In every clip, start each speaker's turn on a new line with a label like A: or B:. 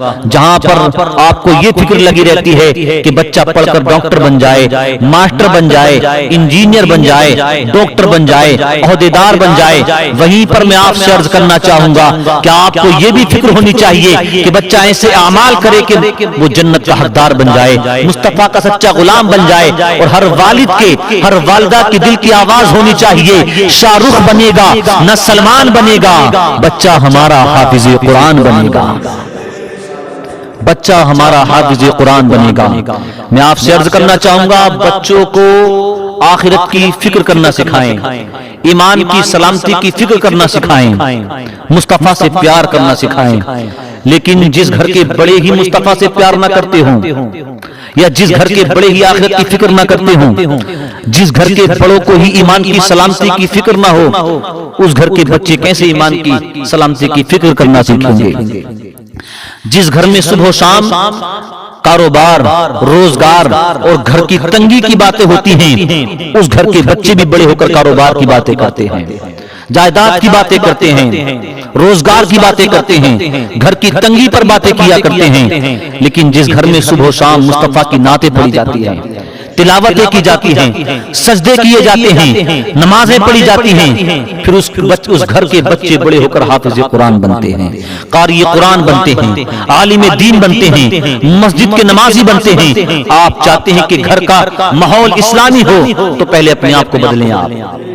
A: جہاں پر آپ کو یہ فکر لگی رہتی ہے کہ بچہ پڑھ کر ڈاکٹر بن جائے، ماسٹر بن جائے، انجینئر بن جائے، ڈاکٹر بن جائے، عہدیدار بن جائے، وہیں پر میں آپ سے عرض کرنا چاہوں گا کہ آپ کو یہ بھی فکر ہونی چاہیے کہ بچہ ایسے اعمال کرے کہ وہ جنت کا حقدار بن جائے، مصطفیٰ کا سچا غلام بن جائے، اور ہر والد کے، ہر والدہ کی دل کی آواز ہونی چاہیے، شاہ رخ بنے گا نہ سلمان بنے گا، بچہ ہمارا حافظ قرآن بنے گا، بچہ ہمارا حافظ قرآن بنے گا۔ میں آپ سے عرض کرنا چاہوں گا، بچوں کو آخرت کی فکر کرنا سکھائیں، ایمان کی سلامتی کی فکر کرنا سکھائیں، مصطفیٰ سے پیار کرنا سکھائیں۔ لیکن جس گھر کے بڑے ہی مصطفیٰ سے پیار نہ کرتے ہوں، یا جس گھر کے بڑے ہی آخرت کی فکر نہ کرتے ہوں، جس گھر کے بڑوں کو ہی ایمان کی سلامتی کی فکر نہ ہو، اس گھر کے بچے کیسے ایمان کی سلامتی کی فکر کرنا سیکھیں گے؟ جس گھر میں صبح و شام کاروبار، روزگار اور گھر کی تنگی کی باتیں ہوتی ہیں، اس گھر کے بچے بھی بڑے ہو کر کاروبار کی باتیں کرتے ہیں، جائیداد کی باتیں کرتے ہیں، روزگار کی باتیں کرتے ہیں، گھر کی تنگی پر باتیں کیا کرتے ہیں۔ لیکن جس گھر میں صبح و شام مصطفیٰ کی نعتیں پڑھی جاتی ہیں، تلاوتیں کی جاتی ہیں، سجدے کیے جاتے ہیں، نمازیں پڑھی جاتی ہیں، پھر اس گھر کے بچے بڑے ہو کر حافظ قرآن بنتے ہیں، قاری قرآن بنتے ہیں، عالم دین بنتے ہیں، مسجد کے نمازی بنتے ہیں۔ آپ چاہتے ہیں کہ گھر کا ماحول اسلامی ہو تو پہلے اپنے آپ کو بدلیں۔ آپ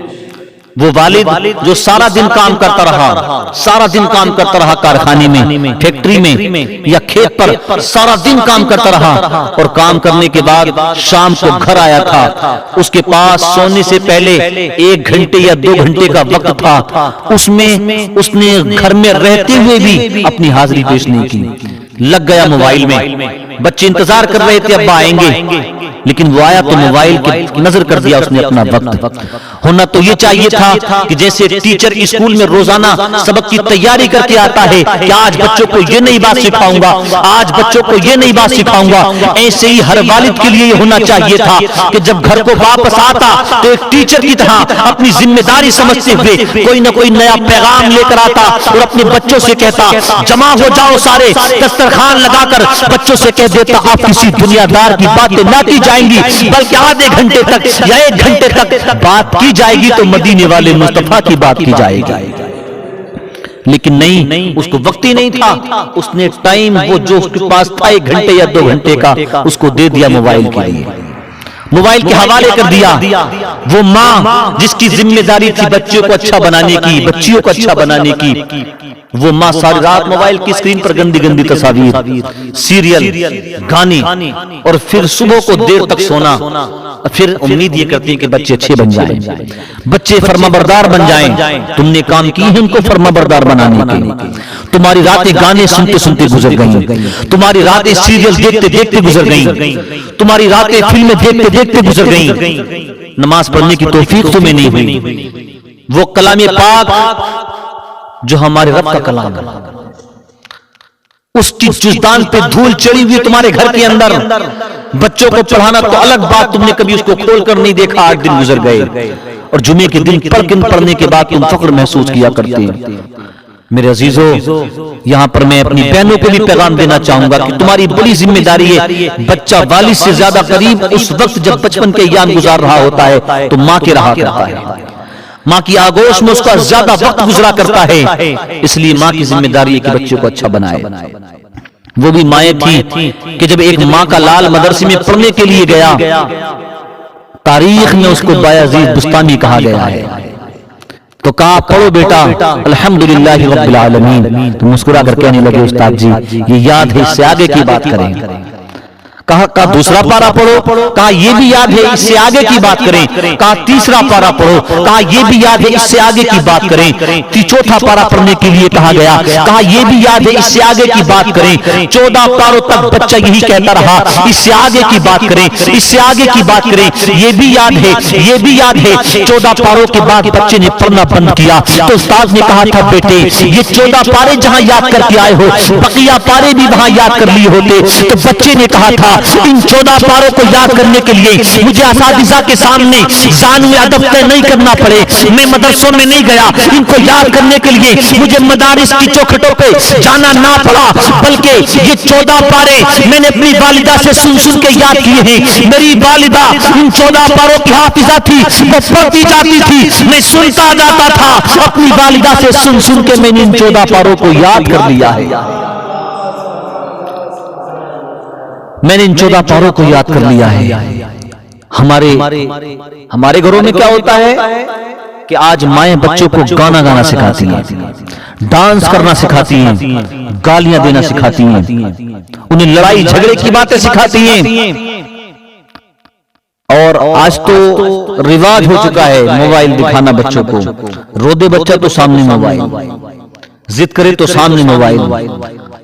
A: وہ والد جو سارا دن کام کرتا رہا، سارا دن کام کرتا رہا کارخانے میں، فیکٹری میں یا کھیت پر، سارا دن کام کرتا رہا، اور کام کرنے کے بعد شام کو گھر آیا تھا، اس کے پاس سونے سے پہلے 1 گھنٹے یا 2 گھنٹے کا وقت تھا، اس میں اس نے گھر میں رہتے ہوئے بھی اپنی حاضری پیش نہیں کی، لگ گیا موبائل میں۔ بچے انتظار کر رہے تھے ابا آئیں گے، لیکن وہ آیا تو موبائل کی نظر کر دیا اس نے اپنا وقت۔ ہونا تو یہ چاہیے تھا کہ جیسے ٹیچر اسکول میں روزانہ سبق کی تیاری کر کے آتا ہے کہ آج بچوں کو یہ نئی بات سکھاؤں گا، آج بچوں کو یہ نئی بات سکھاؤں گا، ایسے ہی ہر والد کے لیے یہ ہونا چاہیے تھا کہ جب گھر کو واپس آتا تو ایک ٹیچر کی طرح اپنی ذمہ داری سمجھتے ہوئے کوئی نہ کوئی نیا پیغام لے کر آتا، اور اپنے بچوں سے کہتا جمع ہو جاؤ سارے، دسترخوان لگا کر بچوں سے کہہ دیتا آپ کسی دنیا دار کی باتیں نہ کی جائیں گی، بلکہ آدھے گھنٹے تک یا 1 گھنٹے تک بات کی جائے گی تو مدینے والے مصطفیٰ کی بات کی جائے گی۔ لیکن نہیں، اس کو وقت ہی نہیں تھا، اس نے ٹائم وہ جو اس کے پاس تھا 1 گھنٹے یا 2 گھنٹے کا، اس کو دے دیا موبائل کے لیے، موبائل کے حوالے کر دیا۔ وہ ماں جس کی ذمہ داری تھی بچوں کو اچھا بنانے کی، بچیوں کو اچھا بنانے کی، وہ ماں ساری رات موبائل کی اسکرین پر گندی گندی تصاویر، سیریل، گانے، اور پھر صبح کو دیر تک سونا، پھر امید یہ کرتی ہیں کہ بچے اچھے بن جائیں، بچے فرمانبردار بن جائیں۔ تم نے کام کی ہے ان کو فرمانبردار بنانے کے، تمہاری راتیں گانے سنتے سنتے گزر گئیں، تمہاری راتیں سیریل دیکھتے دیکھتے گزر گئیں، تمہاری راتیں فلمیں دیکھتے دیکھتے گزر گئیں، نماز پڑھنے کی توفیق تمہیں نہیں ہوئی۔ وہ کلام پاک جو ہمارے رب کا کلام ہے، اس کی جزدان پہ دھول چڑھی ہوئی تمہارے گھر کے اندر، بچوں کو پڑھانا تو الگ بات، تم نے کبھی اس کو کھول کر نہیں دیکھا، 8 دن گزر گئے، اور جمعے کے دن پڑھنے کے بعد تم فخر محسوس کیا کرتے ہیں۔ میرے عزیزو، یہاں پر میں اپنی بہنوں کو بھی پیغام دینا چاہوں گا کہ تمہاری بڑی ذمہ داری ہے، بچہ والد سے زیادہ قریب اس وقت جب بچپن کے ایام گزار رہا ہوتا ہے تو ماں کے رہا کرتا ہے، ماں کی آغوش میں اس کا زیادہ وقت گزرا کرتا ہے، اس لیے ماں کی ذمہ داری ہے کہ بچوں کو اچھا بنائے۔ وہ بھی مائیں تھی کہ جب ایک ماں کا لال مدرسے میں پڑھنے کے لیے گیا، تاریخ میں اس کو بایزید بستانی کہا گیا ہے، تو کہا پڑھو بیٹا الحمدللہ رب العالمین، تو مسکرا کر کہنے لگے استاد جی یہ یاد ہے، اس سے آگے کی بات کریں۔ کہا دوسرا پارا پڑھو، کہا یہ بھی یاد ہے، اس سے آگے کی بات کریں۔ کہا تیسرا پارا پڑھو، کہا یہ بھی یاد ہے، اس سے آگے کی بات کریں۔ چوتھا پارا پڑھنے کے لیے کہا گیا، کہا یہ بھی یاد ہے، اس سے آگے کی بات کریں۔ 14 پاروں تک بچہ یہی کہتا رہا، اس سے آگے کی بات کریں، اس سے آگے کی بات کریں، یہ بھی یاد ہے، یہ بھی یاد ہے۔ 14 پاروں کے بعد بچے نے پڑھنا بند کیا، تو استاد نے کہا تھا بیٹے یہ 14 پارے جہاں یاد کر کے آئے ہو، بقیہ پارے بھی وہاں یاد کر لیے ہوتے۔ تو بچے نے کہا تھا ان 14 پاروں کو یاد کرنے کے لیے مجھے اساتذہ کے سامنے زانوی ادب طے نہیں کرنا پڑے، میں مدرسوں میں نہیں گیا، ان کو یاد کرنے کے لیے مجھے مدارس کی چوکھٹوں پہ جانا نہ پڑا، بلکہ یہ 14 پارے میں نے اپنی والدہ سے سن سن کے یاد کیے ہیں۔ میری والدہ ان 14 پاروں کی حافظہ تھی، وہ پڑھتی جاتی تھی، میں سنتا جاتا تھا، اپنی والدہ سے سن سن کے میں نے ان 14 پاروں کو یاد کر لیا ہے۔ میں نے ان 14 پاروں کو یاد کر لیا ہے۔ ہمارے گھروں میں کیا ہوتا ہے کہ آج مائیں بچوں کو گانا سکھاتی ہیں، ڈانس کرنا سکھاتی ہیں، گالیاں دینا سکھاتی ہیں، انہیں لڑائی جھگڑے کی باتیں سکھاتی ہیں، اور آج تو رواج ہو چکا ہے موبائل دکھانا بچوں کو، رو دے بچہ تو سامنے موبائل، ضد کرے تو سامنے موبائل،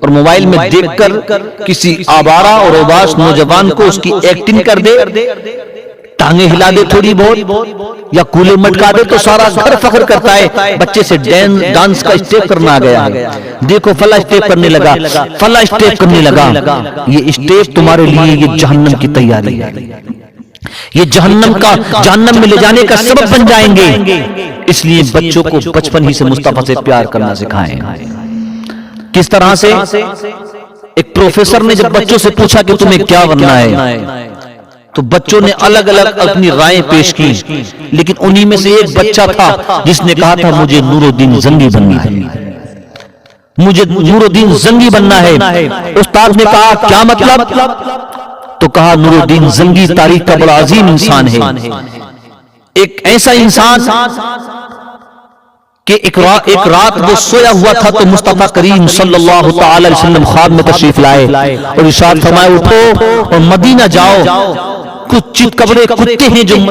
A: اور موبائل میں دیکھ کر کسی آوارہ اور اوباش نوجوان کو اس کی ایکٹنگ کر دے، ٹانگیں ہلا دے تھوڑی بہت یا کولے مٹکا دے تو سارا گھر فخر کرتا ہے بچے سے ڈانس کا اسٹیپ کرنا آ گیا ہے، دیکھو فلاں اسٹیپ کرنے لگا، فلاں اسٹیپ کرنے لگا۔ یہ اسٹیپ تمہارے لیے یہ جہنم کی تیاری ہے، یہ جہنم میں لے جانے کا سبب بن جائیں گے۔ اس لیے بچوں کو بچپن ہی سے مصطفیٰ سے پیار کرنا سکھائیں۔ کس طرح سے؟ ایک پروفیسر نے جب بچوں سے پوچھا کہ تمہیں کیا بننا ہے تو بچوں نے الگ الگ اپنی رائیں پیش کی، لیکن انہی میں سے ایک بچہ تھا جس نے کہا تھا مجھے نور الدین زنگی بننا ہے، مجھے نور الدین زنگی بننا ہے۔ استاد نے کہا کیا مطلب؟ تو کہا نور الدین زنگی تاریخ کا بڑا عظیم انسان ہے، ایک ایسا انسان کہ ایک رات وہ سویا ہوا تھا تو مصطفیٰ کریم صلی اللہ تعالی علیہ وسلم خواب میں تشریف لائے اور ارشاد فرمائے اٹھو اور مدینہ جاؤ، کچھ چت کبرے کتے ہیں جو